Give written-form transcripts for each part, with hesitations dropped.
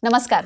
नमस्कार.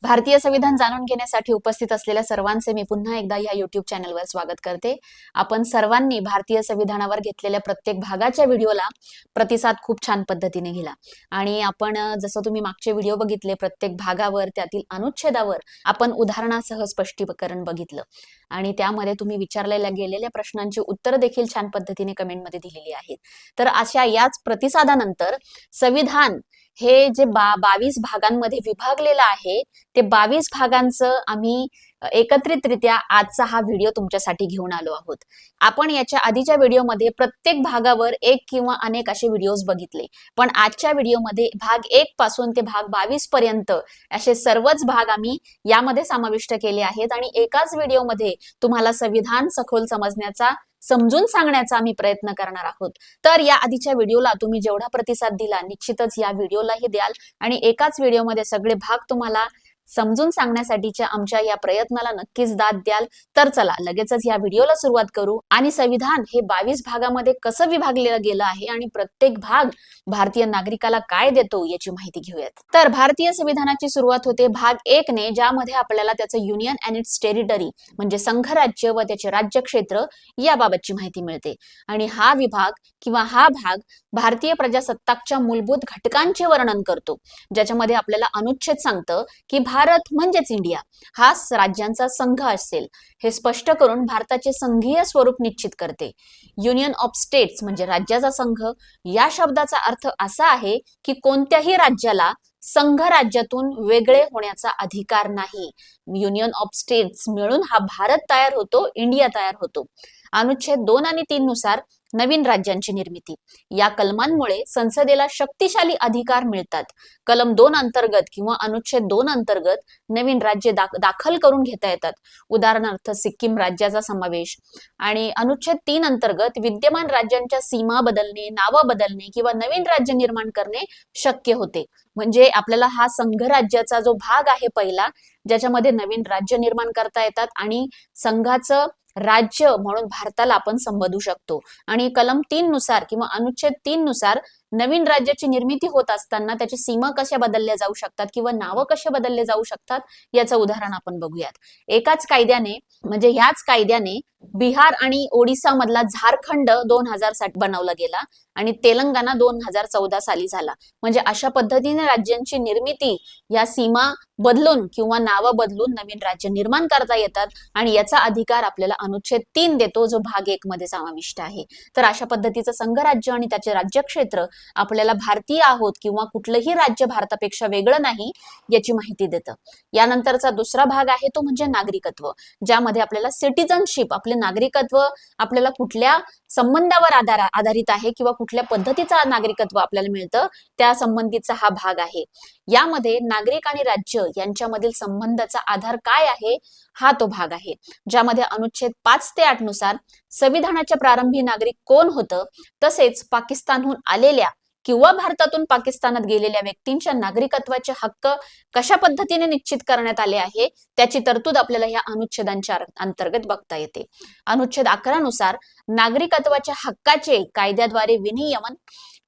भारतीय संविधान जाणून घेण्यासाठी उपस्थित असलेल्या सर्वांचे मी पुन्हा एकदा या युट्यूब चॅनलवर स्वागत करते. आपण सर्वांनी भारतीय संविधानावर घेतलेल्या प्रत्येक भागाच्या व्हिडिओला प्रतिसाद खूप छान पद्धतीने दिला आणि आपण जसं तुम्ही मागचे व्हिडिओ बघितले प्रत्येक भागावर त्यातील अनुच्छेदावर आपण उदाहरणासह स्पष्टीकरण बघितलं आणि त्यामध्ये तुम्ही विचारलेल्या गेलेल्या प्रश्नांची उत्तर देखील छान पद्धतीने कमेंटमध्ये दिलेली आहेत. तर अशा याच प्रतिसादानंतर संविधान हे जे 22 भागांमध्ये विभागलेलं आहे ते 22 भागांचं आम्ही एकत्रितरित्या आजचा हा व्हिडिओ तुमच्यासाठी घेऊन आलो आहोत. आपण याच्या आधीच्या व्हिडिओमध्ये प्रत्येक भागावर एक किंवा अनेक असे व्हिडिओज बघितले, पण आजच्या व्हिडिओमध्ये भाग 1 पासून ते भाग 22 पर्यंत असे सर्वच भाग आम्ही यामध्ये समाविष्ट केले आहेत आणि एकाच व्हिडिओमध्ये तुम्हाला संविधान सखोल समजण्याचा समजून सांगण्याचा आम्ही प्रयत्न करणार आहोत. तर या आधीच्या व्हिडिओला तुम्ही जेवढा प्रतिसाद दिला निश्चितच या व्हिडिओलाही द्याल आणि एकाच व्हिडिओमध्ये सगळे भाग तुम्हाला समजून सांगण्यासाठीच्या आमच्या या प्रयत्नाला नक्कीच दाद द्याल. तर चला लगेचच या व्हिडिओला सुरुवात करू आणि संविधान हे 22 भागामध्ये कसं विभागलेलं गेलं आहे आणि प्रत्येक भाग भारतीय नागरिकाला काय देतो याची माहिती घेऊयात. तर भारतीय संविधानाची सुरुवात होते भाग 1 ने, ज्यामध्ये आपल्याला त्याचं युनियन अँड इट्स टेरिटरी म्हणजे संघराज्य व त्याचे राज्यक्षेत्र याबाबतची माहिती मिळते आणि हा विभाग किंवा हा भाग भारतीय प्रजासत्ताकच्या मूलभूत घटकांचे वर्णन करतो, ज्याच्यामध्ये आपल्याला अनुच्छेद सांगतं की भारत म्हणजेच इंडिया हा राज्यांचा संघ असेल हे स्पष्ट करून भारताचे संघीय स्वरूप निश्चित करते. युनियन ऑफ स्टेट्स म्हणजे राज्याचा संघ या शब्दाचा अर्थ असा आहे की कोणत्याही राज्याला संघ राज्यातून वेगळे होण्याचा अधिकार नाही. युनियन ऑफ स्टेट्स मिळून हा भारत तयार होतो, इंडिया तयार होतो. अनुच्छेद 2 आणि 3 नुसार नवीन राज्यांची निर्मिती या कलमांमुळे संसदेला शक्तिशाली अधिकार मिळतात. कलम 2 अंतर्गत किंवा अनुच्छेद 2 अंतर्गत नवीन राज्य दाखल करून घेता येतात. उदाहरणार्थ सिक्कीम राज्याचा समावेश. आणि अनुच्छेद 3 अंतर्गत विद्यमान राज्यांच्या सीमा बदलणे, नावं बदलणे किंवा नवीन राज्य निर्माण करणे शक्य होते. म्हणजे आपल्याला हा संघ राज्याचा जो भाग आहे पहिला, ज्याच्यामध्ये नवीन राज्य निर्माण करता येतात आणि संघाचं राज्य म्हणून भारताला आपण संबोधू शकतो. आणि कलम 3 नुसार किंवा अनुच्छेद 3 नुसार नवीन राज्याची निर्मिती होत असताना त्याची सीमा कशा बदलल्या जाऊ शकतात किंवा नावं कसे बदलले जाऊ शकतात याचं उदाहरण आपण बघूयात. एकाच कायद्याने म्हणजे ह्याच कायद्याने बिहार आणि ओडिसा मधला झारखंड 2000 साठी बनवला गेला आणि तेलंगणा 2014 साली झाला. म्हणजे अशा पद्धतीने राज्यांची निर्मिती या सीमा बदलून किंवा नावं बदलून नवीन राज्य निर्माण करता येतात आणि याचा अधिकार आपल्याला अनुच्छेद 3 देतो, जो भाग 1 मध्ये समाविष्ट आहे. तर अशा पद्धतीचं संघराज्य आणि त्याचे राज्यक्षेत्र आपल्याला भारतीय आहोत किंवा कुठलंही राज्य भारतापेक्षा वेगळं नाही याची माहिती देतं. यानंतरचा दुसरा भाग आहे तो म्हणजे नागरिकत्व, ज्यामध्ये आपल्याला सिटिझनशिप आपले नागरिकत्व आपल्याला कुठल्या संबंधावर आधारित आहे किंवा कुठल्या पद्धतीचा नागरिकत्व आपल्याला मिळतं त्या संबंधीचा हा भाग आहे. यामध्ये नागरिक आणि राज्य यांच्यामधील संबंधाचा आधार काय आहे हा तो भाग आहे, ज्यामध्ये अनुच्छेद 5 ते 8 नुसार संविधानाच्या प्रारंभी नागरिक कोण होतं, तसेच पाकिस्तानहून आलेल्या किंवा भारतातून पाकिस्तानात गेलेल्या व्यक्तींच्या नागरिकत्वाचे हक्क कशा पद्धतीने निश्चित करण्यात आले आहे त्याची तरतूद आपल्याला या अनुच्छेदांच्या अंतर्गत बघता येते. अनुच्छेद 11 नुसार नागरिकत्वाच्या हक्काचे कायद्याद्वारे विनियमन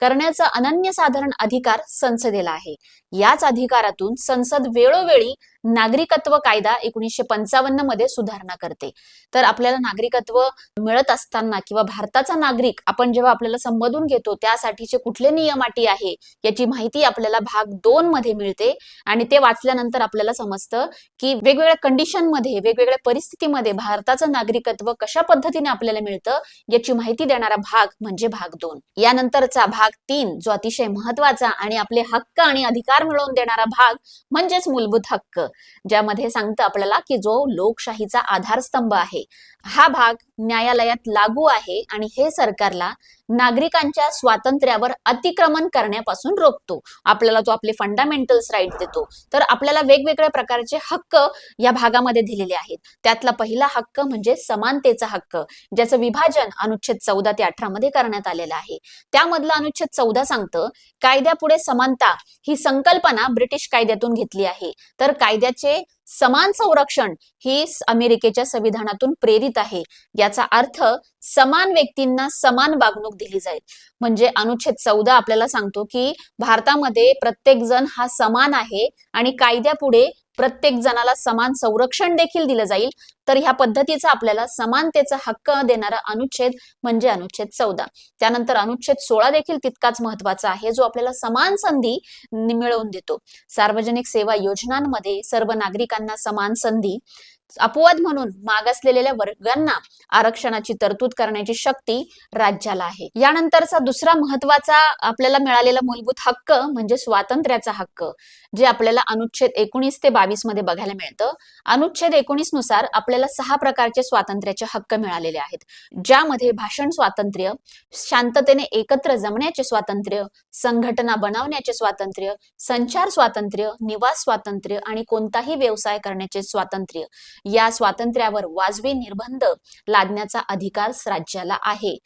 करण्याचा अनन्यसाधारण अधिकार संसदेला आहे. याच अधिकारातून संसद वेळोवेळी नागरिकत्व कायदा 1955 मध्ये सुधारणा करते. तर आपल्याला नागरिकत्व मिळत असताना किंवा भारताचा नागरिक आपण जेव्हा आपल्याला संबोधून घेतो त्यासाठीचे कुठले नियम अटी आहे याची माहिती आपल्याला भाग 2 मध्ये मिळते आणि ते वाचल्यानंतर आपल्याला समजतं की वेगवेगळ्या कंडिशन मध्ये वेगवेगळ्या परिस्थितीमध्ये भारताचं नागरिकत्व कशा पद्धतीने आपल्याला मिळतं याची माहिती देणारा भाग म्हणजे भाग 2. यानंतरचा भाग 3 जो अतिशय महत्वाचा आणि आपले हक्क आणि अधिकार मिळवून देणारा भाग म्हणजेच मूलभूत हक्क, ज्यामध्ये सांगतं आपल्याला की जो लोकशाहीचा आधारस्तंभ आहे हा भाग न्यायालयात लागू आहे आणि हे सरकारला नागरिकांच्या स्वातंत्र्यावर अतिक्रमण करण्यापासून रोखतो. आपल्याला तो आपले फंडामेंटल्स राईट देतो. तर आपल्याला वेगवेगळ्या प्रकारचे हक्क या भागामध्ये दिलेले आहेत. त्यातला पहिला हक्क म्हणजे समानतेचा हक्क, ज्याचं विभाजन अनुच्छेद 14 ते 18 मध्ये करण्यात आलेलं आहे. त्यामधला अनुच्छेद 14 सांगतं कायद्यापुढे समानता ही संकल्पना ब्रिटिश कायद्यातून घेतली आहे. तर कायद्याचे समान संरक्षण ही अमेरिकेच्या संविधानातून प्रेरित आहे. याचा अर्थ समान व्यक्तींना समान वागणूक दिली जाईल. म्हणजे अनुच्छेद 14 आपल्याला सांगतो की भारतामध्ये प्रत्येक जण हा समान आहे आणि कायद्यापुढे प्रत्येक जणाला समान संरक्षण देखील दिलं जाईल. तर ह्या पद्धतीचा आपल्याला समानतेचा हक्क देणारा अनुच्छेद म्हणजे अनुच्छेद 14. त्यानंतर अनुच्छेद 16 देखील तितकाच महत्वाचा आहे, जो आपल्याला समान संधी मिळवून देतो. सार्वजनिक सेवा योजनांमध्ये सर्व नागरिकांना समान संधी, अपवाद म्हणून मागासलेल्या वर्गांना आरक्षणाची तरतूद करण्याची शक्ती राज्याला आहे. यानंतरचा दुसरा महत्वाचा आपल्याला मिळालेला मूलभूत हक्क म्हणजे स्वातंत्र्याचा हक्क, जे आपल्याला अनुच्छेद 19 ते 22 मध्ये बघायला मिळतं. अनुच्छेद 19 नुसार आपल्याला 6 प्रकारचे स्वातंत्र्याचे हक्क मिळालेले आहेत, ज्यामध्ये भाषण स्वातंत्र्य, शांततेने एकत्र जमण्याचे स्वातंत्र्य, संघटना बनवण्याचे स्वातंत्र्य, संचार स्वातंत्र्य, निवास स्वातंत्र्य आणि कोणताही व्यवसाय करण्याचे स्वातंत्र्य, या स्वातंत्र्यावर वाजवी निर्बंध लादण्याचा अधिकार राज्याला आहे.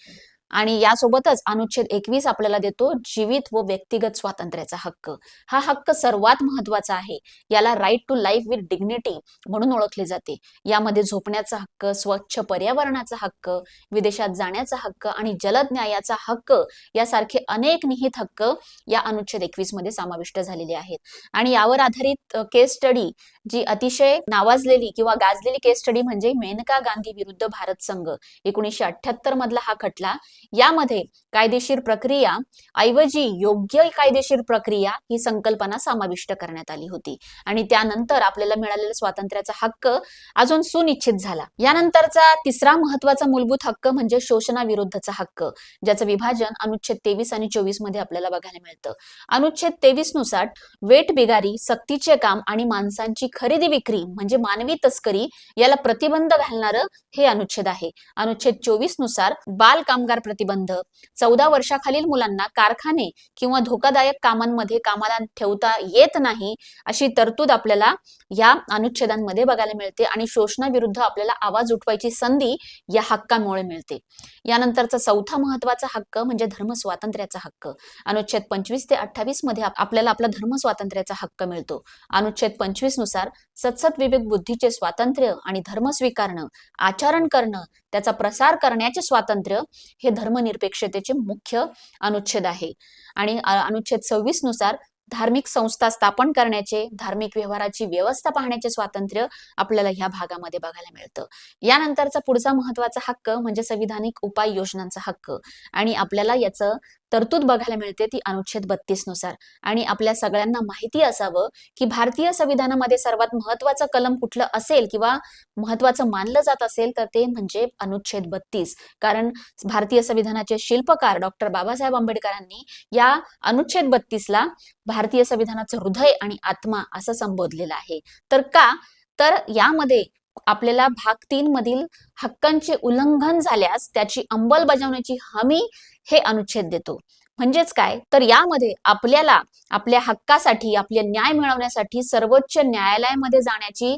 आणि यासोबतच अनुच्छेद 21 आपल्याला देतो जीवित व व्यक्तिगत स्वातंत्र्याचा हक्क. हा हक्क सर्वात महत्वाचा आहे. याला right to life with dignity म्हणून ओळखले जाते. यामध्ये झोपण्याचा हक्क, स्वच्छ पर्यावरणाचा हक्क, विदेशात जाण्याचा हक्क आणि जलद न्यायाचा हक्क यासारखे अनेक निहित हक्क या अनुच्छेद 21 मध्ये समाविष्ट झालेले आहेत. आणि यावर आधारित केस स्टडी, जी अतिशय नावाजलेली किंवा गाजलेली केस स्टडी म्हणजे मेनका गांधी विरुद्ध भारत संघ 1978 मधला हा खटला. यामध्ये कायदेशीर प्रक्रिया ऐवजी योग्य कायदेशीर प्रक्रिया ही संकल्पना समाविष्ट करण्यात आली होती. आणि त्यानंतर आपल्याला मिळालेला स्वातंत्र्याचा हक्क अजून सुनिश्चित झाला. यानंतरचा तिसरा महत्वाचा मूलभूत हक्क म्हणजे शोषणाविरुद्धचा हक्क, ज्याचं विभाजन अनुच्छेद 23 आणि 24 मध्ये आपल्याला बघायला मिळतं. अनुच्छेद 23 नुसार वेठबिगारी, सक्तीचे काम आणि माणसांची खरेदी विक्री म्हणजे मानवी तस्करी याला प्रतिबंध घालणारं हे अनुच्छेद आहे. अनुच्छेद 24 नुसार बाल कामगार प्रतिबंध, 14 वर्षाखालील मुलांना कारखाने किंवा धोकादायक कामांमध्ये कामाला ठेवता येत नाही अशी तरतूद आपल्याला या अनुच्छेदांमध्ये बघायला मिळते. आणि शोषणाविरुद्ध आपल्याला आवाज उठवायची संधी या हक्कामुळे मिळते. यानंतरचा चौथा महत्वाचा हक्क म्हणजे धर्म स्वातंत्र्याचा हक्क. अनुच्छेद 25 ते 28 मध्ये आपल्याला आपला धर्म स्वातंत्र्याचा हक्क मिळतो. अनुच्छेद 25 नुसार सतसत विवेक बुद्धीचे स्वातंत्र्य आणि धर्म स्वीकारणं, आचरण करणं, त्याचा प्रसार करण्याचे स्वातंत्र्य हे धर्मनिरपेक्षतेचे मुख्य अनुच्छेद आहे. आणि अनुच्छेद 26 नुसार धार्मिक संस्था स्थापन करण्याचे, धार्मिक व्यवहाराची व्यवस्था पाहण्याचे स्वातंत्र्य आपल्याला ह्या भागामध्ये बघायला मिळतं. यानंतरचा पुढचा महत्वाचा हक्क म्हणजे संविधानिक उपाययोजनांचा हक्क. आणि आपल्याला याचं तरतूद बघायला मिळते ती अनुच्छेद 32 नुसार. आणि आपल्या सगळ्यांना माहिती असावं की भारतीय संविधानामध्ये सर्वात महत्वाचं कलम कुठलं असेल किंवा महत्वाचं मानलं जात असेल तर ते म्हणजे अनुच्छेद 32. कारण भारतीय संविधानाचे शिल्पकार डॉक्टर बाबासाहेब आंबेडकरांनी या अनुच्छेद 32 ला भारतीय संविधानाचं हृदय आणि आत्मा असं संबोधलेलं आहे. तर का तर यामध्ये आपल्याला भाग 3 मधील हक्कांचे उल्लंघन झाल्यास त्याची अंमलबजावणीची हमी हे अनुच्छेद देतो. म्हणजेच काय तर यामध्ये आपल्याला आपल्या हक्कासाठी, आपले न्याय मिळवण्यासाठी सर्वोच्च न्यायालयामध्ये जाण्याची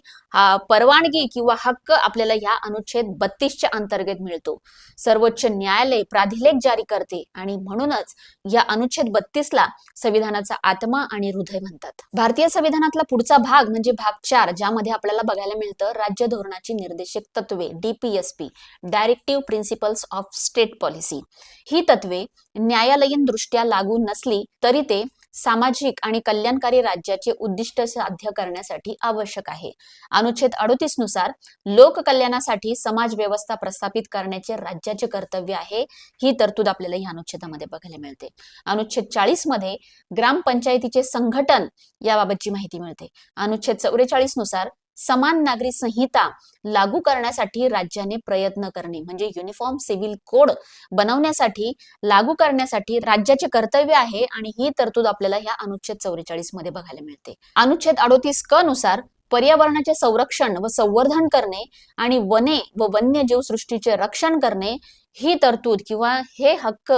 परवानगी किंवा हक्क आपल्याला या अनुच्छेद 32च्या अंतर्गत मिळतो. सर्वोच्च न्यायालय प्राधिलेख जारी करते आणि म्हणूनच या अनुच्छेद 32 ला संविधानाचा आत्मा आणि हृदय म्हणतात. भारतीय संविधानातला पुढचा भाग म्हणजे भाग 4, ज्यामध्ये आपल्याला बघायला मिळतं राज्य धोरणाची निर्देशक तत्वे, DPSP, directive principles of state policy. ही तत्वे न्यायालयीन दृष्ट्या लागू नसली तरी ते सामाजिक आणि कल्याणकारी राज्याचे उद्दिष्ट साध्य करण्यासाठी आवश्यक आहे. अनुच्छेद 38 नुसार लोककल्याणासाठी समाज व्यवस्था प्रस्थापित करण्याचे राज्याचे कर्तव्य आहे. ही तरतूद आपल्याला या अनुच्छेदामध्ये बघायला मिळते. अनुच्छेद 40 मध्ये ग्रामपंचायतीचे संघटन याबाबतची माहिती मिळते. अनुच्छेद 44 नुसार समान नागरी संहिता लागू करण्यासाठी राज्याने प्रयत्न करणे म्हणजे युनिफॉर्म सिव्हिल कोड बनवण्यासाठी, लागू करण्यासाठी राज्याचे कर्तव्य आहे. आणि ही तरतूद आपल्याला या अनुच्छेद 44 मध्ये बघायला मिळते. अनुच्छेद 38 क नुसार पर्यावरणाचे संरक्षण व संवर्धन करणे आणि वने व वन्यजीव सृष्टीचे रक्षण करणे ही तरतूद किंवा हे हक्क,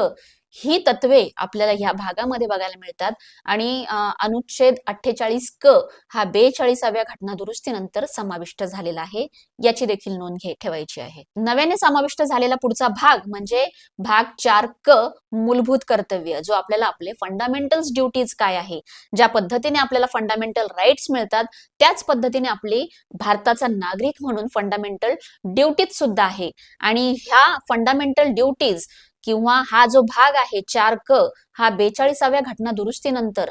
ही तत्वे आपल्याला ह्या भागामध्ये बघायला मिळतात. आणि अनुच्छेद 48 क हा 42व्या घटना दुरुस्तीनंतर समाविष्ट झालेला आहे. याची देखील नोंद ठेवायची आहे. नव्याने समाविष्ट झालेला पुढचा भाग म्हणजे भाग 4 क मूलभूत कर्तव्य, जो आपल्याला आपले फंडामेंटल्स ड्युटीज काय आहे, ज्या पद्धतीने आपल्याला फंडामेंटल राईट्स मिळतात त्याच पद्धतीने आपली भारताचा नागरिक म्हणून फंडामेंटल ड्युटीज सुद्धा आहे. आणि ह्या फंडामेंटल ड्युटीज किंवा हा जो भाग आहे 4क हा 42व्या घटना दुरुस्तीनंतर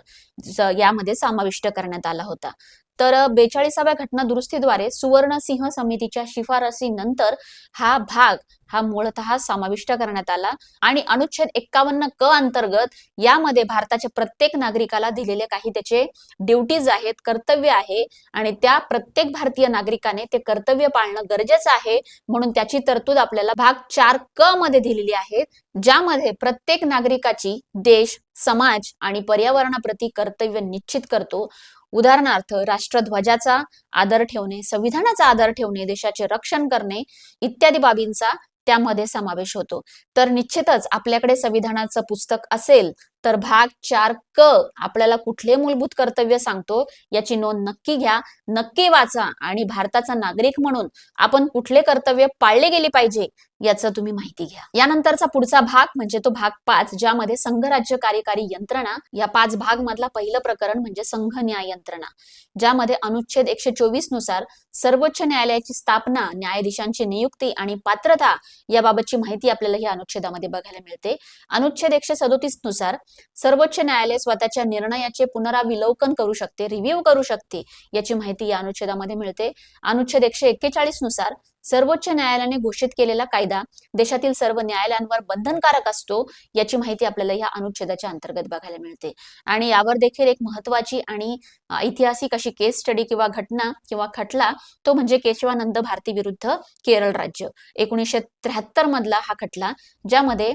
यामध्ये समाविष्ट करण्यात आला होता. तर 42व्या घटना दुरुस्तीद्वारे सुवर्ण सिंह समितीच्या शिफारसीनंतर हा मूळतः समाविष्ट करण्यात आला आणि अनुच्छेद 51क अंतर्गत यामध्ये भारताच्या प्रत्येक नागरिकाला दिलेले काही त्याचे ड्युटीज आहेत, कर्तव्य आहे आणि त्या प्रत्येक भारतीय नागरिकाने ते कर्तव्य पाळणं गरजेचं आहे. म्हणून त्याची तरतूद आपल्याला भाग 4क मध्ये दिलेली आहे, ज्यामध्ये प्रत्येक नागरिकाची देश, समाज आणि पर्यावरणाप्रती कर्तव्य निश्चित करतो. उदाहरणार्थ राष्ट्रध्वजाचा आदर ठेवणे, संविधानाचा आदर ठेवणे, देशाचे रक्षण करणे इत्यादी बाबींचा त्यामध्ये समावेश होतो. तर निश्चितच आपल्याकडे संविधानाचं पुस्तक असेल तर भाग 4क आपल्याला कुठले मूलभूत कर्तव्य सांगतो याची नोंद नक्की घ्या, नक्की वाचा आणि भारताचा नागरिक म्हणून आपण कुठले कर्तव्य पाळले गेले पाहिजे याचं तुम्ही माहिती घ्या. यानंतरचा पुढचा भाग म्हणजे तो भाग 5, ज्यामध्ये संघराज्य कार्यकारी यंत्रणा या 5 भाग मधला पहिलं प्रकरण म्हणजे संघ न्याय यंत्रणा, ज्यामध्ये अनुच्छेद 124 नुसार सर्वोच्च न्यायालयाची स्थापना, न्यायाधीशांची नियुक्ती आणि पात्रता याबाबतची माहिती आपल्याला या अनुच्छेदामध्ये बघायला मिळते. अनुच्छेद 137 नुसार सर्वोच्च न्यायालय स्वतःच्या निर्णयाचे पुनराविलोकन करू शकते, रिव्ह्यू करू शकते याची माहिती या अनुच्छेदामध्ये मिळते. अनुच्छेद 141 नुसार सर्वोच्च न्यायालयाने घोषित केलेला कायदा देशातील सर्व न्यायालयांवर बंधनकारक असतो याची माहिती आपल्याला या अनुच्छेदाच्या अंतर्गत बघायला मिळते. आणि यावर देखील एक महत्वाची आणि ऐतिहासिक अशी केस स्टडी किंवा घटना किंवा खटला तो म्हणजे केशवानंद भारती विरुद्ध केरळ राज्य 1973 मधला हा खटला, ज्यामध्ये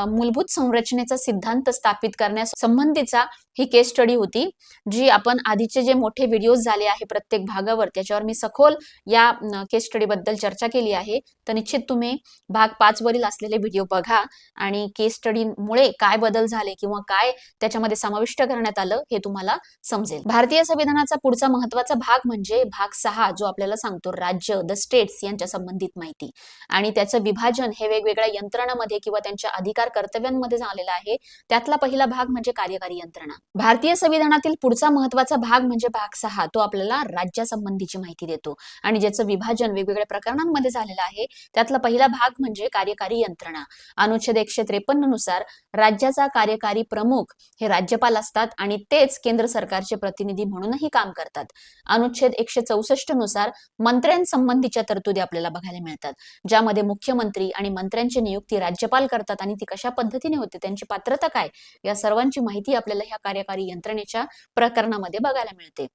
मूलभूत संरचनेचा सिद्धांत स्थापित करण्यास संबंधीचा ही केस स्टडी होती, जी आपण आधीचे जे मोठे व्हिडिओज झाले आहे प्रत्येक भागावर त्याच्यावर मी सखोल या केस स्टडी बद्दल चर्चा केली आहे. तर निश्चित तुम्ही भाग 5 वरील असलेले व्हिडिओ बघा आणि केस स्टडीमुळे काय बदल झाले किंवा काय त्याच्यामध्ये समाविष्ट करण्यात आलं हे तुम्हाला समजेल. भारतीय संविधानाचा पुढचा महत्वाचा भाग म्हणजे भाग 6, जो आपल्याला सांगतो राज्य, द स्टेट्स यांच्या संबंधित माहिती आणि त्याचं विभाजन हे वेगवेगळ्या यंत्रणांमध्ये किंवा त्यांच्या अधिकार कर्तव्यांमध्ये झालेलं आहे. त्यातला पहिला भाग म्हणजे कार्यकारी यंत्रणा. भारतीय संविधानातील पुढचा महत्वाचा भाग म्हणजे भाग 6, तो आपल्याला राज्यासंबंधीची माहिती देतो आणि ज्याचं विभाजन वेगवेगळ्या प्रकरणांमध्ये झालेलं आहे. त्यातला पहिला भाग म्हणजे कार्यकारी यंत्रणा. अनुच्छेद 153 नुसार राज्याचा कार्यकारी प्रमुख हे राज्यपाल असतात आणि तेच केंद्र सरकारचे प्रतिनिधी म्हणूनही काम करतात. अनुच्छेद 164 नुसार मंत्र्यांसंबंधीच्या तरतुदी आपल्याला बघायला मिळतात, ज्यामध्ये मुख्यमंत्री आणि मंत्र्यांची नियुक्ती राज्यपाल करतात आणि ती कशा पद्धतीने होते, त्यांची पात्रता काय, या सर्वांची माहिती आपल्याला ह्या कार्यकारी यंत्रणेच्या प्रकरणामध्ये बघायला मिळते.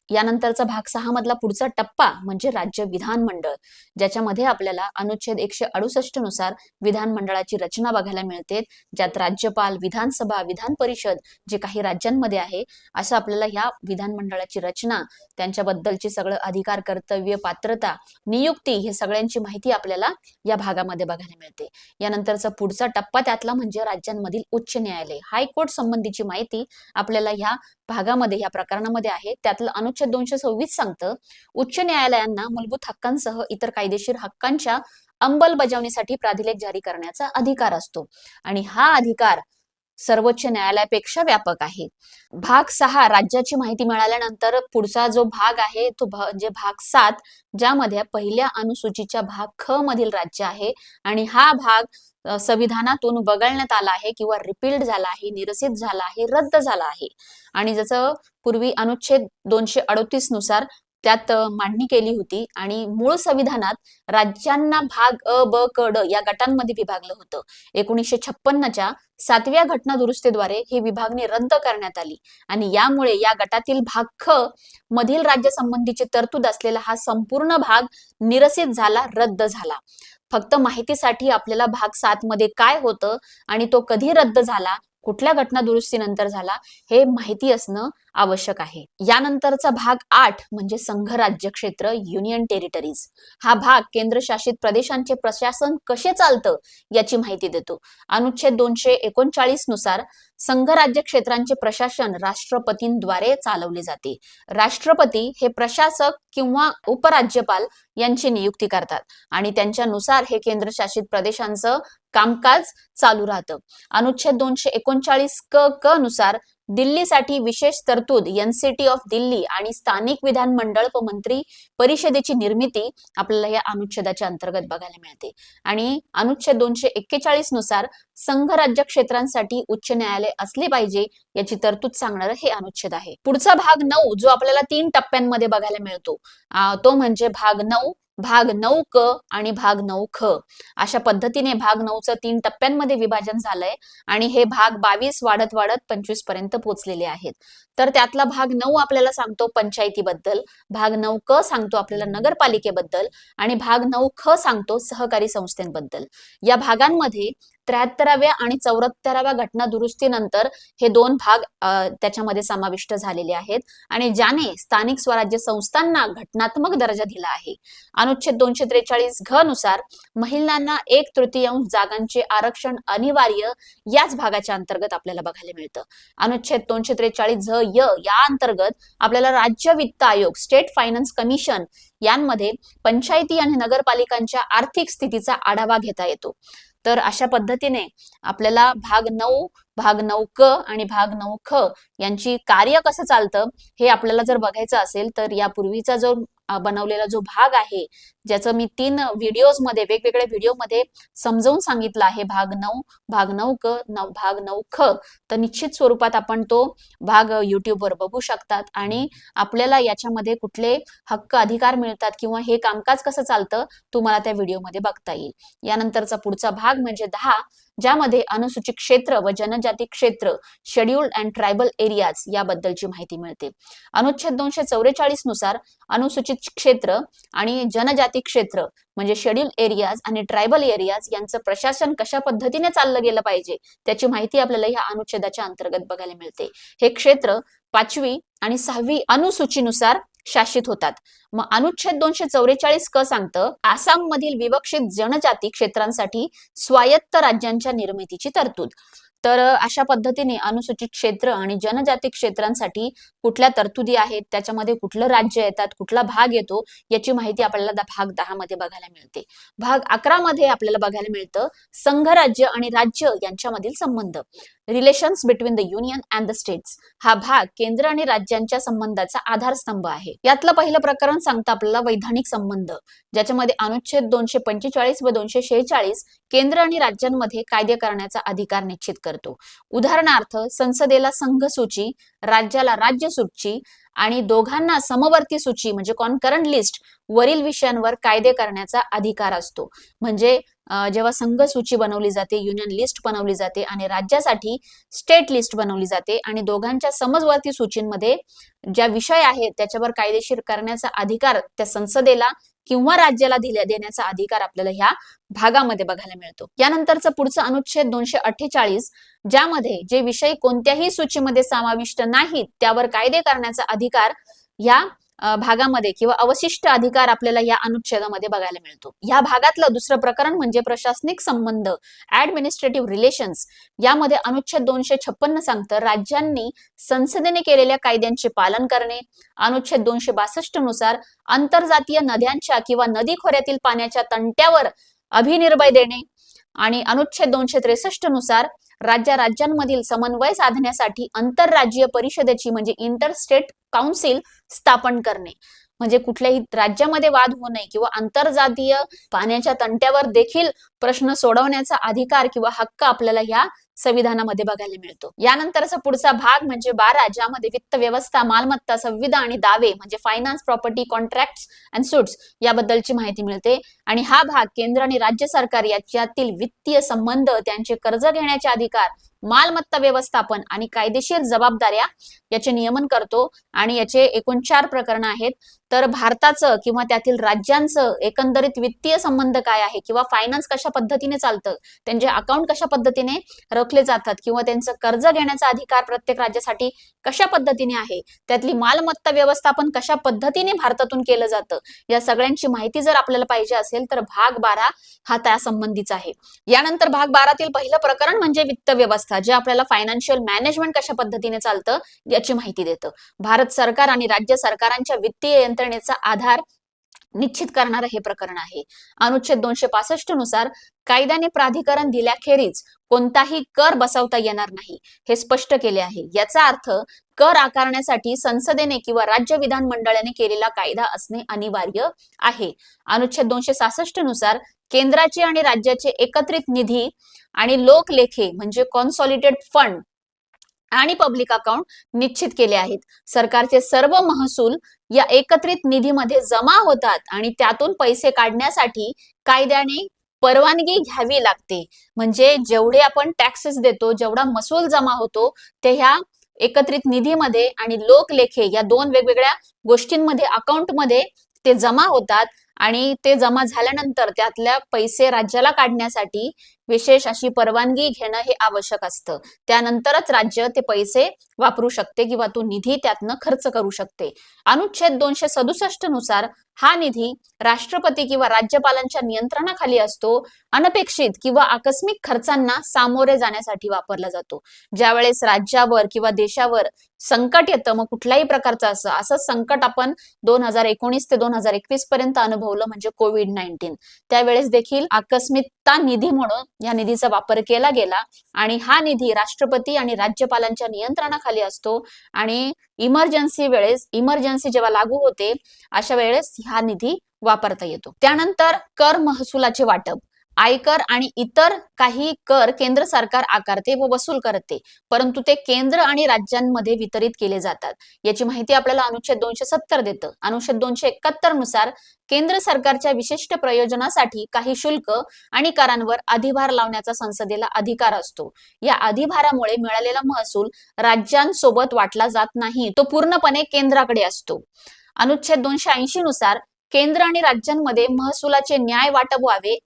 यानंतरचा भाग 6 मधला पुढचा टप्पा म्हणजे राज्य विधानमंडळ, ज्याच्यामध्ये आपल्याला अनुच्छेद 168 नुसार विधानमंडळाची रचना बघायला मिळते, ज्यात राज्यपाल, विधानसभा, विधान परिषद जे काही राज्यांमध्ये आहे असं आपल्याला ह्या विधानमंडळाची रचना, त्यांच्याबद्दलची सगळं अधिकार, कर्तव्य, पात्रता, नियुक्ती हे सगळ्यांची माहिती आपल्याला या भागामध्ये बघायला मिळते. यानंतरचा पुढचा टप्पा त्यातला म्हणजे राज्यांमधील उच्च न्यायालय, हायकोर्ट संबंधीची माहिती आपल्याला ह्या भागामध्ये, या प्रकरणामध्ये आहे. त्यातलं अनुच्छेद 226 सांगतं उच्च न्यायालयांना मूलभूत हक्कांसह इतर कायदेशीर हक्कांच्या अंमलबजावणीसाठी प्राधिलेख जारी करण्याचा अधिकार असतो आणि हा अधिकार सर्वोच्च न्यायालयापेक्षा व्यापक आहे. भाग 6 राज्याची माहिती मिळाल्यानंतर पुढचा जो भाग आहे तो म्हणजे भाग 7, ज्यामध्ये पहिल्या अनुसूचीच्या भाग ख मधील राज्य आहे आणि हा भाग संविधानातून वगळण्यात आला आहे किंवा रिपील्ड झाला आहे, निरसित झाला आहे, रद्द झाला आहे आणि जसं पूर्वी अनुच्छेद 238 नुसार त्यात मांडणी केली होती आणि मूळ संविधानात राज्यांना भाग अ, ब, क, ड या गटांमध्ये विभागलं होतं. 1956च्या 7व्या घटना दुरुस्तीद्वारे ही विभागणी रद्द करण्यात आली आणि यामुळे या गटातील भाग ख मधील राज्य संबंधीची तरतूद असलेला हा संपूर्ण भाग निरसित झाला, रद्द झाला. फक्त माहितीसाठी आपल्याला भाग 7 मध्ये काय होतं आणि तो कधी रद्द झाला, कुठल्या घटना दुरुस्तीनंतर झाला हे माहिती असणं आवश्यक आहे. यानंतरचा भाग 8 म्हणजे संघ राज्य क्षेत्र, युनियन टेरिटरीज. हा भाग केंद्रशासित प्रदेशांचे प्रशासन कसे चालतं याची माहिती देतो. अनुच्छेद 239 नुसार संघ राज्य क्षेत्रांचे प्रशासन राष्ट्रपतींद्वारे चालवले जाते. राष्ट्रपती हे प्रशासक किंवा उपराज्यपाल यांची नियुक्ती करतात आणि त्यांच्यानुसार हे केंद्रशासित प्रदेशांचं कामकाज चालू राहतं. अनुच्छेद 239 क नुसार दिल्लीसाठी विशेष तरतूद एनसीटी ऑफ दिल्ली आणि स्थानिक विधानमंडळ व मंत्री परिषदेची निर्मिती आपल्याला या अनुच्छेदाच्या अंतर्गत बघायला मिळते. आणि अनुच्छेद 241 नुसार संघ राज्य क्षेत्रांसाठी उच्च न्यायालय असले पाहिजे याची तरतूद सांगणारं हे अनुच्छेद आहे. पुढचा भाग 9 जो आपल्याला 3 टप्प्यांमध्ये बघायला मिळतो तो म्हणजे भाग 9, भाग 9 क आणि भाग 9 ख. अशा पद्धतीने भाग 9चं 3 टप्प्यांमध्ये विभाजन झालंय आणि हे भाग 22 वाढत वाढत 25 पर्यंत पोहोचलेले आहेत. तर त्यातला भाग 9 आपल्याला सांगतो पंचायतीबद्दल, भाग 9 क सांगतो आपल्याला नगरपालिकेबद्दल आणि भाग 9 ख सांगतो सहकारी संस्थांबद्दल. या भागांमध्ये 73व्या आणि 74व्या घटना दुरुस्तीनंतर हे 2 भाग त्याच्यामध्ये समाविष्ट झालेले आहेत आणि ज्याने स्थानिक स्वराज्य संस्थांना घटनात्मक दर्जा दिला आहे. अनुच्छेद 243 घ नुसार महिलांना 1/3 जागांचे आरक्षण अनिवार्य याच भागाच्या अंतर्गत आपल्याला बघायला मिळतं. अनुच्छेद 243 झ य या अंतर्गत आपल्याला राज्य वित्त आयोग स्टेट फायनान्स कमिशन यांमध्ये पंचायती आणि नगरपालिकांच्या आर्थिक स्थितीचा आढावा घेता येतो. तर अशा पद्धतीने आपल्याला भाग 9, भाग 9 क आणि भाग 9 ख यांची कार्य कसं चालतं हे आपल्याला जर बघायचं असेल तर यापूर्वीचा जो बनवलेला जो भाग आहे ज्याचं मी 3 व्हिडिओमध्ये वेगवेगळ्या व्हिडिओमध्ये समजावून सांगितलं आहे भाग 9, भाग 9 क, भाग 9 ख, तर निश्चित स्वरूपात आपण तो भाग युट्यूबवर बघू शकतात आणि आपल्याला याच्यामध्ये कुठले हक्क अधिकार मिळतात किंवा हे कामकाज कसं चालतं तुम्हाला त्या व्हिडिओमध्ये बघता येईल. यानंतरचा पुढचा भाग म्हणजे 10 ज्यामध्ये अनुसूचित क्षेत्र व जनजाती क्षेत्र शेड्यूल्ड अँड ट्रायबल एरियाज याबद्दलची माहिती मिळते. अनुच्छेद 244 नुसार अनुसूचित क्षेत्र आणि जनजाती क्षेत्र म्हणजे शेड्यूल एरियाज आणि ट्रायबल एरियाज यांचं प्रशासन कशा पद्धतीने चाललं गेलं पाहिजे त्याची माहिती आपल्याला या अनुच्छेदाच्या अंतर्गत बघायला मिळते. हे क्षेत्र 5वी आणि 6वी अनुसूचीनुसार शासित होतात. मग अनुच्छेद 244 क सांगतं आसाम मधील विवक्षित जनजाती क्षेत्रांसाठी स्वायत्त राज्यांच्या निर्मितीची तरतूद. तर अशा पद्धतीने अनुसूचित क्षेत्र आणि जनजाती क्षेत्रांसाठी कुठल्या तरतुदी आहेत, त्याच्यामध्ये कुठलं राज्य येतात, कुठला भाग येतो याची माहिती आपल्याला भाग 10 मध्ये बघायला मिळते. भाग 11 मध्ये आपल्याला बघायला मिळतं संघराज्य आणि राज्य यांच्यामधील संबंध, relations between the union and the states. हा भाग केंद्र आणि राज्यांच्या संबंधाचा आधारस्तंभ आहे. यातलं पहिलं प्रकरण सांगतं आपल्याला वैधानिक संबंध, ज्याच्यामध्ये अनुच्छेद 245 व 246 केंद्र आणि राज्यांमध्ये कायदे करण्याचा अधिकार निश्चित करतो. उदाहरणार्थ संसदेला संघ सूची, राज्याला राज्य सूची आणि दोघांना समवर्ती सूची म्हणजे कॉन्करंट लिस्ट वरील विषयांवर कायदे करण्याचा अधिकार असतो. म्हणजे जेव्हा संघ सूची बनवली जाते, युनियन लिस्ट बनवली जाते आणि राज्यासाठी स्टेट लिस्ट बनवली जाते आणि दोघांच्या समवर्ती सूचींमध्ये ज्या विषय आहेत त्याच्यावर कायदेशीर करण्याचा अधिकार त्या संसदेला किंवा राज्याला देण्याचा अधिकार आपल्याला ह्या भागामध्ये बघायला मिळतो. यानंतरचं पुढचं अनुच्छेद 248 ज्यामध्ये जे विषय कोणत्याही सूचीमध्ये समाविष्ट नाहीत त्यावर कायदे करण्याचा अधिकार या भागामध्ये किंवा अवशिष्ट अधिकार आपल्याला या अनुच्छेदामध्ये बघायला मिळतो. या भागातलं दुसरं प्रकरण म्हणजे प्रशासनिक संबंध ऍडमिनिस्ट्रेटिव्ह रिलेशन्स. यामध्ये अनुच्छेद 256 सांगतं राज्यांनी संसदेने केलेल्या कायद्यांचे पालन करणे. अनुच्छेद 262 नुसार आंतरजातीय नद्यांच्या किंवा नदी खोऱ्यातील पाण्याच्या तंट्यावर अभिनिर्भय देणे आणि अनुच्छेद 263 नुसार राज्यांमधील समन्वय साधण्यासाठी आंतरराज्यीय परिषदेची म्हणजे इंटरस्टेट काउन्सिल स्थापन करणे. म्हणजे कुठल्याही राज्यामध्ये वाद होऊ नये किंवा आंतरजातीय पाण्याच्या तंट्यावर देखील प्रश्न सोडवण्याचा अधिकार किंवा हक्क आपल्याला या संविधानामध्ये बघायला मिळतो. यानंतरचा पुढचा भाग म्हणजे 12 ज्यामध्ये वित्त व्यवस्था, मालमत्ता, संविदा आणि दावे म्हणजे finance, property, contracts and suits याबद्दलची माहिती मिळते. आणि हा भाग केंद्र आणि राज्य सरकार याच्यातील वित्तीय संबंध, त्यांचे कर्ज घेण्याचे अधिकार, मालमत्ता व्यवस्थापन आणि कायदेशीर जबाबदाऱ्या याचे नियमन करतो. आणि याचे एकूण 4 प्रकरण आहेत. तर भारताचं किंवा त्यातील राज्यांचं एकंदरीत वित्तीय संबंध काय आहे किंवा फायनान्स कशा पद्धतीने चालतं, त्यांचे अकाउंट कशा पद्धतीने रोखले जातात किंवा त्यांचं कर्ज घेण्याचा अधिकार प्रत्येक राज्यासाठी कशा पद्धतीने आहे, त्यातली मालमत्ता व्यवस्थापन कशा पद्धतीने भारतातून केलं जातं, या सगळ्यांची माहिती जर आपल्याला पाहिजे असेल तर भाग 12 हा त्या संबंधीचा आहे. यानंतर भाग 12 पहिलं प्रकरण म्हणजे वित्त व्यवस्था, जे आपल्याला फायनान्शियल मॅनेजमेंट कशा पद्धतीने चालतं याची माहिती देतं. भारत सरकार आणि राज्य सरकारांच्या वित्तीय यंत्रणेचा आधार निश्चित करणारं हे प्रकरण आहे. अनुच्छेद 265 नुसार कायद्याने प्राधिकरण दिल्याखेरीज कोणताही कर बसवता येणार नाही हे स्पष्ट केले आहे. याचा अर्थ कर आकारण्यासाठी संसदेने किंवा राज्य विधानमंडळाने केलेला कायदा असणे अनिवार्य आहे. अनुच्छेद 266 नुसार केंद्राचे आणि राज्याचे एकत्रित निधी आणि लोकलेखे म्हणजे कॉन्सॉलिडेटेड फंड आणि पब्लिक अकाउंट निश्चित केले आहेत. सरकारचे सर्व महसूल या एकत्रित निधीमध्ये जमा होतात आणि त्यातून पैसे काढण्यासाठी कायद्याने परवानगी घ्यावी लागते. म्हणजे जेवढे आपण टॅक्सेस देतो, जेवढा महसूल जमा होतो, ते ह्या एकत्रित निधीमध्ये आणि लोकलेखे या दोन वेगवेगळ्या गोष्टींमध्ये अकाउंटमध्ये ते जमा होतात आणि ते जमा झाल्यानंतर त्यातल्या पैसे राज्याला काढण्यासाठी विशेष अशी परवानगी घेणं हे आवश्यक असतं. त्यानंतरच राज्य ते पैसे वापरू शकते किंवा तो निधी त्यातनं खर्च करू शकते. अनुच्छेद 267 नुसार हा निधी राष्ट्रपती किंवा राज्यपालांच्या नियंत्रणाखाली असतो. अनपेक्षित किंवा आकस्मिक खर्चांना सामोरे जाण्यासाठी वापरला जातो. ज्यावेळेस राज्यावर किंवा देशावर संकट येतं, मग कुठल्याही प्रकारचं असं संकट आपण 2019 ते 2021 पर्यंत अनुभवलं, म्हणजे कोविड-19, त्यावेळेस देखील आकस्मिकता निधी म्हणून या निधीचा वापर केला गेला आणि हा निधी राष्ट्रपती आणि राज्यपालांच्या नियंत्रणाखाली असतो आणि इमर्जन्सी जेव्हा लागू होते अशा वेळेस हा निधी वापरता येतो. त्यानंतर कर महसुलाचे वाटप. आयकर आणि इतर काही कर केंद्र सरकार आकारते व वसूल करते, परंतु ते केंद्र आणि राज्यांमध्ये वितरित केले जातात. याची माहिती आपल्याला अनुच्छेद 270 देतं. अनुच्छेद 271 नुसार केंद्र सरकारच्या विशिष्ट प्रयोजनासाठी काही शुल्क आणि करांवर अधिभार लावण्याचा संसदेला अधिकार असतो. या अधिभारामुळे मिळालेला महसूल राज्यांसोबत वाटला जात नाही, तो पूर्णपणे केंद्राकडे असतो. अनुच्छेद 280 नुसार केंद्र आणि राज्यांमध्ये महसुलाचे न्याय वाटप व्हावे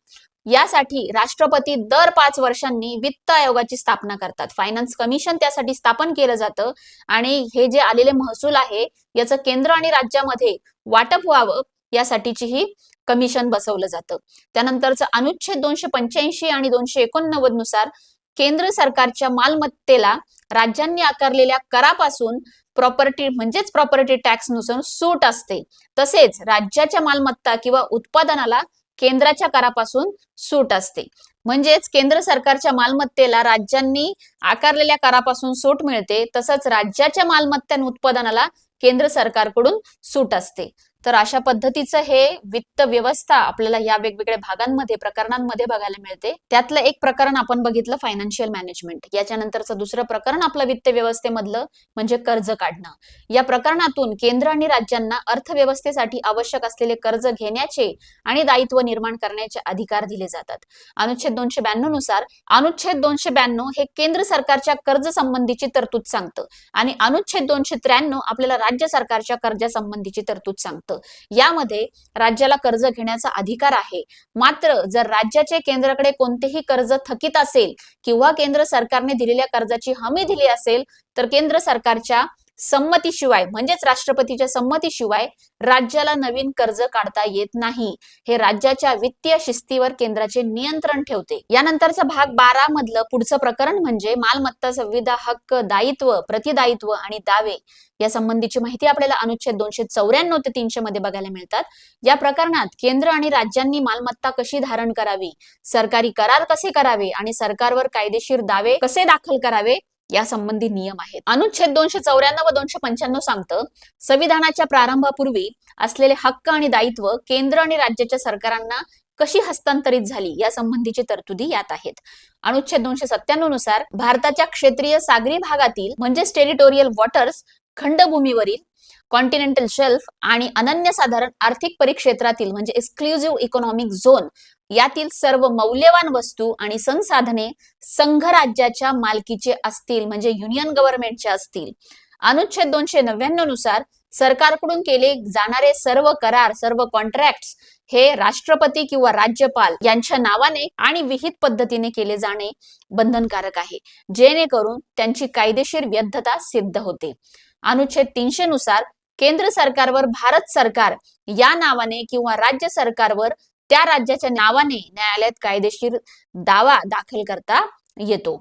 यासाठी राष्ट्रपती दर 5 वर्षांनी वित्त आयोगाची स्थापना करतात. फायनान्स कमिशन त्यासाठी स्थापन केलं जातं आणि हे जे आलेले महसूल आहे याचं केंद्र आणि राज्यामध्ये वाटप व्हावं यासाठीची ही कमिशन बसवलं जातं. त्यानंतरचं अनुच्छेद 285 आणि 289 नुसार केंद्र सरकारच्या मालमत्तेला राज्यांनी आकारलेल्या करापासून प्रॉपर्टी टॅक्स नुसार सूट असते. तसेच राज्याच्या मालमत्ता किंवा उत्पादनाला केंद्राच्या करापासून सूट असते. म्हणजेच केंद्र सरकारच्या मालमत्तेला राज्यांनी आकारलेल्या करापासून सूट मिळते, तसंच राज्याच्या मालमत्ता आणि उत्पादनाला केंद्र सरकारकडून सूट असते. तर अशा पद्धतीचं हे वित्त व्यवस्था आपल्याला या वेगवेगळ्या भागांमध्ये प्रकरणांमध्ये बघायला मिळते. त्यातलं एक प्रकरण आपण बघितलं फायनान्शियल मॅनेजमेंट. याच्यानंतरचं दुसरं प्रकरण आपलं वित्त व्यवस्थेमधलं म्हणजे कर्ज काढणं. या प्रकरणातून केंद्र आणि राज्यांना अर्थव्यवस्थेसाठी आवश्यक असलेले कर्ज घेण्याचे आणि दायित्व निर्माण करण्याचे अधिकार दिले जातात. अनुच्छेद 292 नुसार अनुच्छेद 292 हे केंद्र सरकारच्या कर्ज संबंधीची तरतूद सांगतं आणि अनुच्छेद 293 आपल्याला राज्य सरकारच्या कर्जासंबंधीची तरतूद सांगतं. यामध्ये राज्याला कर्ज घेण्याचा अधिकार आहे. मात्र जर राज्याचे केंद्राकडे कोणतेही कर्ज थकीत असेल किंवा केंद्र सरकारने दिलेल्या कर्जाची हमी दिली असेल तर केंद्र सरकारच्या संमतीशिवाय म्हणजेच राष्ट्रपतीच्या संमतीशिवाय राज्याला नवीन कर्ज काढता येत नाही. हे राज्याच्या वित्तीय शिस्तीवर केंद्राचे नियंत्रण ठेवते. यानंतरचा भाग 12 मधलं पुढचं प्रकरण म्हणजे मालमत्ता, संविदा, हक्क, दायित्व, प्रतिदायित्व आणि दावे या संबंधीची माहिती आपल्याला अनुच्छेद 294 ते 300 मध्ये बघायला मिळतात. या प्रकरणात केंद्र आणि राज्यांनी मालमत्ता कशी धारण करावी, सरकारी करार कसे करावे आणि सरकारवर कायदेशीर दावे कसे दाखल करावे या संबंधी नियम आहेत. अनुच्छेद 294 व 295 सांगतं संविधानाच्या प्रारंभापूर्वी असलेले हक्क आणि दायित्व केंद्र आणि राज्याच्या सरकारांना कशी हस्तांतरित झाली या संबंधीची तरतुदी यात आहेत. अनुच्छेद 297 नुसार भारताच्या क्षेत्रीय सागरी भागातील म्हणजेच टेरिटोरियल वॉटर्स, खंडभूमीवरील, कॉन्टिनेंटल शेल्फ आणि अनन्यसाधारण आर्थिक परिक्षेत्रातील म्हणजे एक्सक्लुझिव्ह इकॉनॉमिक झोन यातील सर्व मौल्यवान वस्तू आणि संसाधने संघ राज्याच्या मालकीचे असतील म्हणजे युनियन गव्हर्नमेंटचे असतील. अनुच्छेद 299 नुसार सरकारकडून केले जाणारे सर्व करार, सर्व कॉन्ट्रॅक्ट्स हे राष्ट्रपती किंवा राज्यपाल यांच्या नावाने आणि विहित पद्धतीने केले जाणे बंधनकारक आहे, जेणेकरून त्यांची कायदेशीर वैधता सिद्ध होते. अनुच्छेद 300 नुसार केंद्र सरकारवर भारत सरकार या नावाने किंवा राज्य सरकारवर त्या राज्याच्या नावाने न्यायालयात कायदेशीर दावा दाखल करता येतो.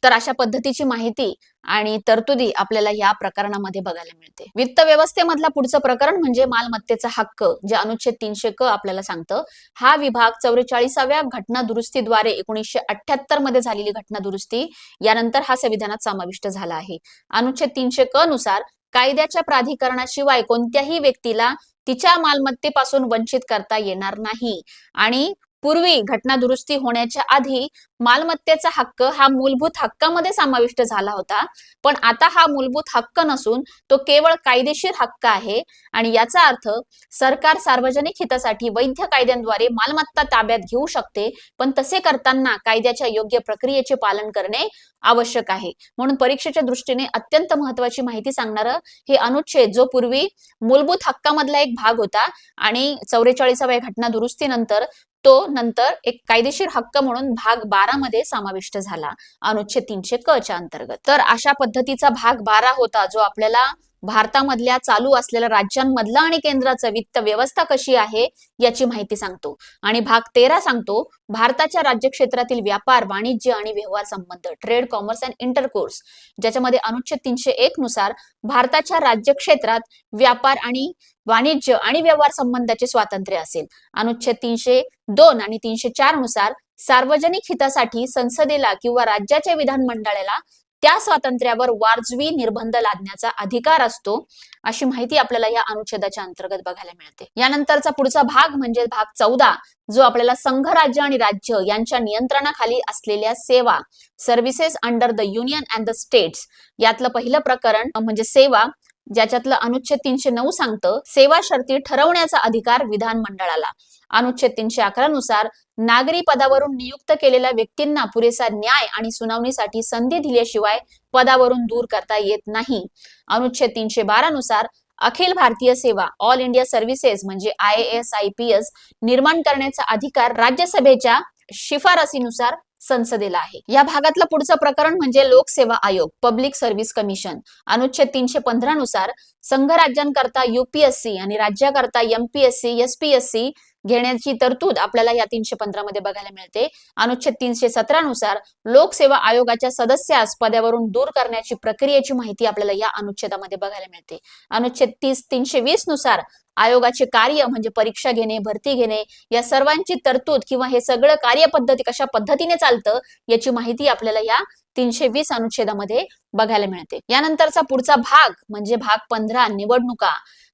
तर अशा पद्धतीची माहिती आणि तरतुदी आपल्याला या प्रकरणामध्ये बघायला मिळते. वित्त व्यवस्थेमधला पुढचं प्रकरण म्हणजे मालमत्तेचा हक्क, जे अनुच्छेद 300 क आपल्याला सांगतं. हा विभाग 44व्या घटना दुरुस्तीद्वारे 1978 मध्ये झालेली घटना दुरुस्ती यानंतर हा संविधानात समाविष्ट झाला आहे. अनुच्छेद 300 क नुसार कायद्याच्या प्राधिकरणाशिवाय कोणत्याही व्यक्तीला तिच्या मालमत्तेपासून वंचित करता येणार नाही आणि पूर्वी घटना दुरुस्ती होण्याच्या आधी मालमत्तेचा हक्क हा मूलभूत हक्कामध्ये समाविष्ट झाला होता, पण आता हा मूलभूत हक्क नसून तो केवळ कायदेशीर हक्क आहे आणि याचा अर्थ सरकार सार्वजनिक हितासाठी वैध कायद्यांद्वारे मालमत्ता ताब्यात घेऊ शकते, पण तसे करताना कायद्याच्या योग्य प्रक्रियेचे पालन करणे आवश्यक आहे. म्हणून परीक्षेच्या दृष्टीने अत्यंत महत्वाची माहिती सांगणारं हे अनुच्छेद, जो पूर्वी मूलभूत हक्कामधला एक भाग होता आणि 44व्या घटना दुरुस्तीनंतर तो नंतर एक कायदेशीर हक्क म्हणून भाग 12 मध्ये समाविष्ट झाला अनुच्छेद 300 क च्या अंतर्गत. तर अशा पद्धतीचा भाग 12 होता, जो आपल्याला भारतामधल्या चालू असलेल्या राज्यांमधलं आणि केंद्राचं वित्त व्यवस्था कशी आहे याची माहिती सांगतो. आणि भाग 13 सांगतो भारताच्या राज्यक्षेत्रातील व्यापार, वाणिज्य आणि व्यवहार संबंध, ट्रेड, कॉमर्स अँड इंटरकोर्स, ज्याच्यामध्ये अनुच्छेद 301 नुसार भारताच्या राज्यक्षेत्रात व्यापार आणि वाणिज्य आणि व्यवहार संबंधाचे स्वातंत्र्य असेल. अनुच्छेद 302 आणि 304 नुसार सार्वजनिक हितासाठी संसदेला किंवा राज्याच्या विधानमंडळाला त्या स्वातंत्र्यावर वाजवी निर्बंध लादण्याचा अधिकार असतो, अशी माहिती आपल्याला या अनुच्छेदाच्या अंतर्गत बघायला मिळते. यानंतरचा पुढचा भाग म्हणजे भाग 14, जो आपल्याला संघ राज्य आणि राज्य यांच्या नियंत्रणाखाली असलेल्या सेवा, services under the union and the states, यातलं पहिलं प्रकरण म्हणजे सेवा, ज्याच्यातलं अनुच्छेद 309 सांगतं सेवा शर्ती ठरवण्याचा अधिकार विधानमंडळाला. अनुच्छेद 311 नुसार नागरी पदावरून नियुक्त केलेल्या व्यक्तींना पुरेसा न्याय आणि सुनावणीसाठी संधी दिल्याशिवाय पदावरून दूर करता येत नाही. अनुच्छेद 312 नुसार अखिल भारतीय सेवा, ऑल इंडिया सर्व्हिसेस म्हणजे IAS IPS निर्माण करण्याचा अधिकार राज्यसभेच्या शिफारसीनुसार संसदेला आहे. या भागातलं पुढचं प्रकरण म्हणजे लोकसेवा आयोग, पब्लिक सर्व्हिस कमिशन. अनुच्छेद 315 नुसार संघ राज्यांकरता UPSC आणि राज्याकरता MPSC SPSC घेण्याची तरतूद आपल्याला या 315 मध्ये बघायला मिळते. अनुच्छेद 317 नुसार लोकसेवा आयोगाच्या सदस्यास पदावरून दूर करण्याची प्रक्रियेची माहिती आपल्याला या अनुच्छेदामध्ये बघायला मिळते. अनुच्छेद 320 नुसार आयोगाचे कार्य म्हणजे परीक्षा घेणे, भरती घेणे, या सर्वांची तरतूद किंवा हे सगळं कार्यपद्धती कशा पद्धतीने चालतं याची माहिती आपल्याला या 320 अनुच्छेदामध्ये बघायला मिळते. यानंतरचा पुढचा भाग म्हणजे भाग 15, निवडणुका,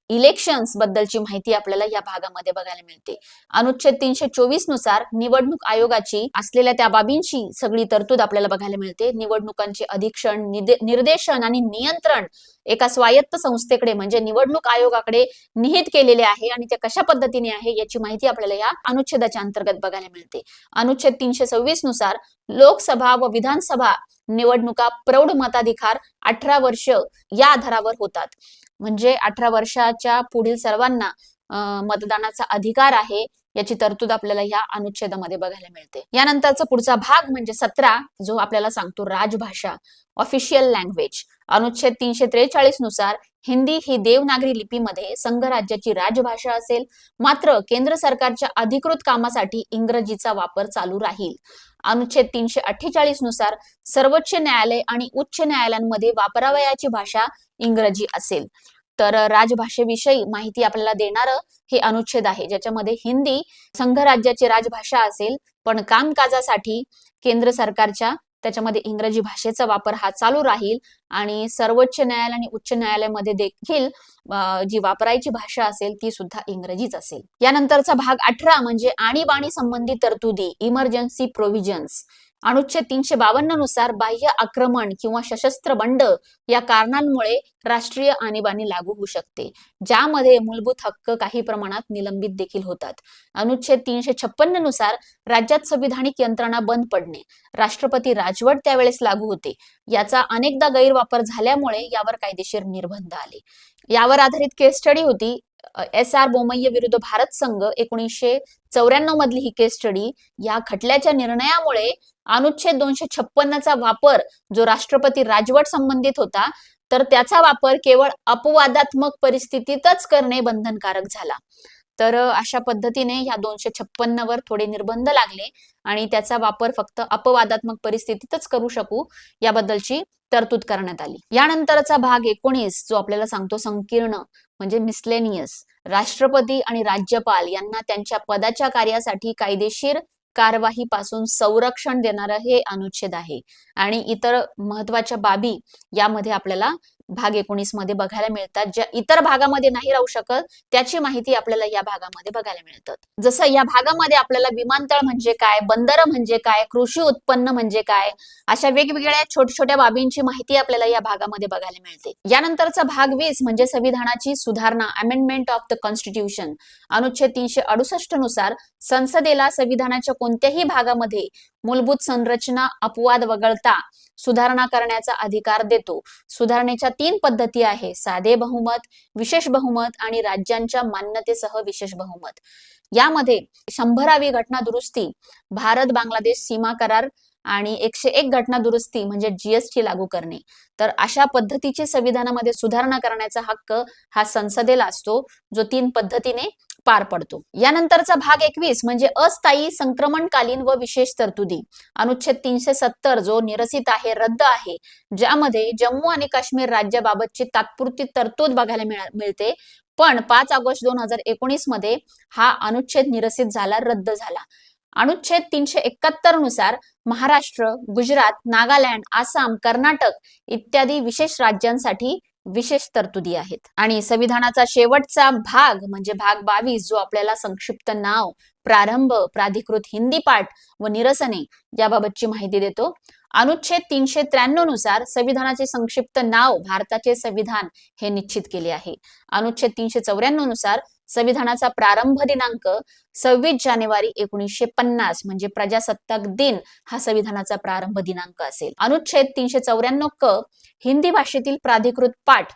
इलेक्शन्स बद्दलची माहिती आपल्याला या भागामध्ये बघायला मिळते. अनुच्छेद 324 नुसार निवडणूक आयोगाची असलेल्या त्या बाबींची सगळी तरतूद आपल्याला बघायला मिळते. निवडणुकांचे अधीक्षण, निर्देशन आणि नियंत्रण एका स्वायत्त संस्थेकडे म्हणजे निवडणूक आयोगाकडे निहित केलेले आहे आणि ते कशा पद्धतीने आहे याची माहिती आपल्याला या अनुच्छेदाच्या अंतर्गत बघायला मिळते. अनुच्छेद 326 नुसार लोकसभा व विधानसभा निवडणुका प्रौढ मताधिकार 18 वर्ष या आधारावर होतात. म्हणजे 18 वर्षाच्या पुढील सर्वांना मतदानाचा अधिकार आहे याची तरतूद आपल्याला या अनुच्छेदामध्ये बघायला मिळते. यानंतरचा पुढचा भाग म्हणजे 17, जो आपल्याला सांगतो राजभाषा, ऑफिशियल लँग्वेज. अनुच्छेद 343 नुसार हिंदी ही देवनागरी लिपीमध्ये संघ राज्याची राजभाषा असेल, मात्र केंद्र सरकारच्या अधिकृत कामासाठी इंग्रजीचा वापर चालू राहील. अनुच्छेद 348 नुसार सर्वोच्च न्यायालय आणि उच्च न्यायालयांमध्ये वापरावयाची भाषा इंग्रजी असेल. तर राजभाषेविषयी माहिती आपल्याला देणारं हे अनुच्छेद आहे, ज्याच्यामध्ये हिंदी संघ राज्याची राजभाषा असेल, पण कामकाजासाठी केंद्र सरकारच्या त्याच्यामध्ये इंग्रजी भाषेचा वापर हा चालू राहील आणि सर्वोच्च न्यायालय आणि उच्च न्यायालयामध्ये देखील जी वापरायची भाषा असेल ती सुद्धा इंग्रजीच असेल. यानंतरचा भाग 18 म्हणजे आणीबाणी संबंधी तरतुदी, इमर्जन्सी प्रोव्हिजन्स. अनुच्छेद 352 नुसार बाह्य आक्रमण किंवा सशस्त्र बंड या कारणांमुळे राष्ट्रीय आणीबाणी लागू होऊ शकते, ज्यामध्ये मूलभूत हक्क काही प्रमाणात निलंबित देखील होतात. अनुच्छेद 356 नुसार राज्यात संविधानिक यंत्रणा बंद पडणे, राष्ट्रपती राजवट त्यावेळेस लागू होते. याचा अनेकदा गैरवापर झाल्यामुळे यावर कायदेशीर निर्बंध आले. यावर आधारित केस स्टडी होती SR बोमय्या विरुद्ध भारत संघ 1994 मधली ही केस स्टडी. या खटल्याच्या निर्णयामुळे अनुच्छेद 256 चा वापर जो राष्ट्रपती राजवट संबंधित होता, तर त्याचा वापर केवळ अपवादात्मक परिस्थितीतच करणे बंधनकारक झाला. तर अशा पद्धतीने ह्या 256 वर थोडे निर्बंध लागले आणि त्याचा वापर फक्त अपवादात्मक परिस्थितीतच करू शकू याबद्दलची तरतूद करण्यात आली. यानंतरचा भाग 19 जो आपल्याला सांगतो संकीर्ण म्हणजे मिसलेनियस. राष्ट्रपती आणि राज्यपाल यांना त्यांच्या पदाच्या कार्यासाठी कायदेशीर कारवाईपासून संरक्षण देणारं हे अनुच्छेद आहे. आणि इतर महत्वाच्या बाबी यामध्ये आपल्याला भाग 19 मध्ये बघायला मिळतात. ज्या इतर भागामध्ये नाही राहू शकत त्याची माहिती आपल्याला या भागामध्ये बघायला मिळतात. जसं या भागामध्ये आपल्याला विमानतळ म्हणजे काय, बंदर म्हणजे काय, कृषी उत्पन्न म्हणजे काय, अशा वेगवेगळ्या छोट्या छोट्या बाबींची माहिती आपल्याला या भागामध्ये बघायला मिळते. यानंतरचा भाग 20 म्हणजे संविधानाची सुधारणा, अमेंडमेंट ऑफ द कॉन्स्टिट्यूशन. अनुच्छेद 368 नुसार संसदेला संविधानाच्या कोणत्याही भागामध्ये मूलभूत संरचना अपवाद वगळता सुधारणा करण्याचा अधिकार देतो. सुधारणेच्या 3 पद्धती आहे: साधे बहुमत, विशेष बहुमत आणि राज्यांच्या मान्यतेसह विशेष बहुमत. यामध्ये 100वी घटना दुरुस्ती, भारत बांगलादेश सीमा करार आणि 101 घटना दुरुस्ती म्हणजे जीएसटी लागू करणे. तर अशा पद्धतीची संविधानामध्ये सुधारणा करण्याचा हक्क हा संसदेला असतो, जो 3 पद्धतीने पार पडतो. यानंतरचा भाग 21 म्हणजे अस्थायी संक्रमणकालीन व विशेष तरतुदी. अनुच्छेद 370 जो निरसित आहे, रद्द आहे, ज्यामध्ये जम्मू आणि काश्मीर राज्याबाबतची तात्पुरती तरतूद बघायला मिळते. पण 5 ऑगस्ट 2019 मध्ये हा अनुच्छेद निरसित झाला, रद्द झाला. अनुच्छेद 371 नुसार महाराष्ट्र, गुजरात, नागालँड, आसाम, कर्नाटक इत्यादी विशेष राज्यांसाठी विशेष तरतुदी आहेत. आणि संविधानाचा शेवटचा भाग म्हणजे भाग 22 जो आपल्याला संक्षिप्त नाव, प्रारंभ, प्राधिकृत हिंदी पाठ व निरसने याबाबतची माहिती देतो. अनुच्छेद 393 नुसार संविधानाचे संक्षिप्त नाव भारताचे संविधान हे निश्चित केले आहे. अनुच्छेद 394 नुसार संविधानाचा प्रारंभ दिनांक 26 जानेवारी 1950 म्हणजे प्रजासत्ताक दिन हा संविधानाचा प्रारंभ दिनांक असेल. अनुच्छेद 394 क हिंदी भाषेतील प्राधिकृत पाठ,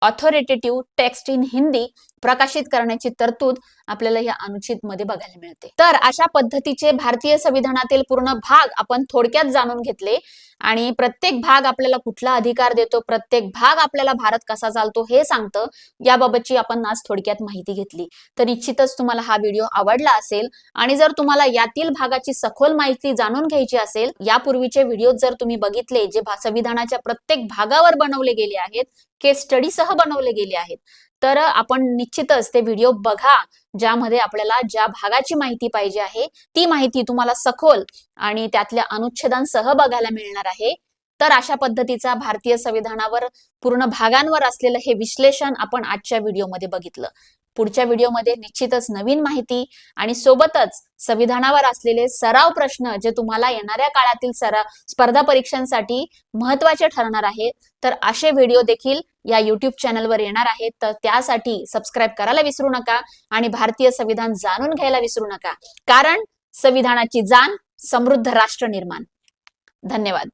ऑथॉरिटेटिव्ह टेक्स्ट इन हिंदी प्रकाशित करण्याची तरतूद आपल्याला या अनुच्छेद मध्ये बघायला मिळते. तर अशा पद्धतीचे भारतीय संविधानातील पूर्ण भाग आपण थोडक्यात जाणून घेतले आणि प्रत्येक भाग आपल्याला कुठला अधिकार देतो, प्रत्येक भाग आपल्याला भारत कसा चालतो हे सांगतं, याबाबतची आपण आज थोडक्यात माहिती घेतली. तर निश्चितच तुम्हाला हा व्हिडिओ आवडला असेल आणि जर तुम्हाला यातील भागाची सखोल माहिती जाणून घ्यायची असेल, यापूर्वीचे व्हिडिओ जर तुम्ही बघितले जे संविधानाच्या प्रत्येक भागावर बनवले गेले आहेत, केस स्टडी सह बनवले गेले आहेत, तर आपण निश्चितच ते व्हिडिओ बघा ज्यामध्ये आपल्याला ज्या भागाची माहिती पाहिजे आहे ती माहिती तुम्हाला सखोल आणि त्यातल्या अनुच्छेदांसह बघायला मिळणार आहे. तर अशा पद्धतीचा भारतीय संविधानावर पूर्ण भागांवर असलेलं हे विश्लेषण आपण आजच्या व्हिडिओमध्ये बघितलं. पुढच्या व्हिडिओमध्ये निश्चितच नवीन माहिती आणि सोबतच संविधानावर असलेले सराव प्रश्न जे तुम्हाला येणाऱ्या काळातील स्पर्धा परीक्षांसाठी महत्वाचे ठरणार आहेत, तर असे व्हिडिओ देखील या युट्यूब चॅनलवर येणार आहेत. तर त्यासाठी सबस्क्राईब करायला विसरू नका आणि भारतीय संविधान जाणून घ्यायला विसरू नका, कारण संविधानाची जाण समृद्ध राष्ट्र निर्माण. धन्यवाद.